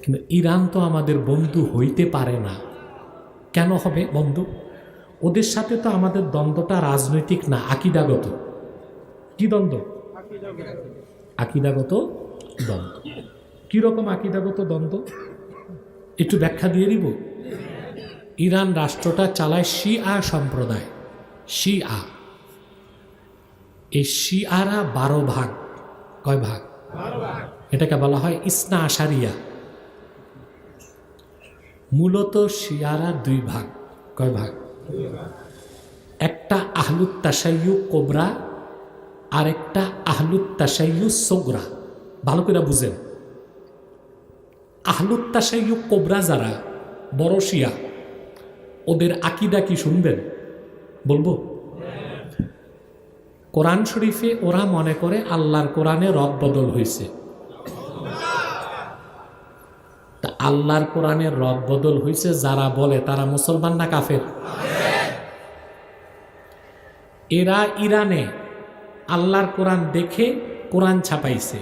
কিন্তু ইরান তো আমাদের বন্ধু হইতে পারে না। কেন হবে বন্ধু? ওদের সাথে তো আমাদের দ্বন্দ্বটা রাজনৈতিক না, আকিদাগত। কি দ্বন্দ্ব? আকিদাগত দ্বন্দ্ব। কিরকম আকিদাগত দ্বন্দ্ব একটু ব্যাখ্যা দিয়ে দিব। ইরান রাষ্ট্রটা চালায় শিয়া সম্প্রদায়, শিয়া। এই শিয়ারা 12 ভাগ। কয় ভাগ? এটাকে বলা হয় ইসনা আশারিয়া। মূলত শিয়ারা 2 ভাগ। কয় ভাগ? একটা আহলুত তাশাইয়ু কোবরা আর একটা আহলুত তাশাইয়ু সোগরা। ভালো করে বুঝেন। আহলুত তাশাইয়ু কোবরা যারা বড় শিয়া, ওদের আকিদা কি শুনবেন? বলবো। কোরআন শরীফে ওরা মনে করে আল্লাহর কোরআনে রদ বদল হয়েছে। তা আল্লাহর কোরআনে রদ বদল হয়েছে যারা বলে তারা মুসলমান না কাফের? এরা ইরানে আল্লাহর কোরআন দেখে কোরআন ছাপাইছে।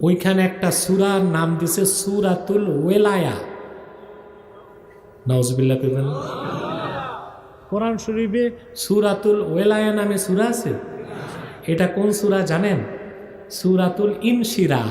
ওইখানে একটা সূরার নাম দিছে সূরাতুল ওয়েলায়া। নাউজুবিল্লাহ কইবেন। কোরআন শরীফে সূরাতুল ওয়েলায়া নামে সূরা আছে। এটা কোন সূরা জানেন? সূরাতুল ইনশিরাহ।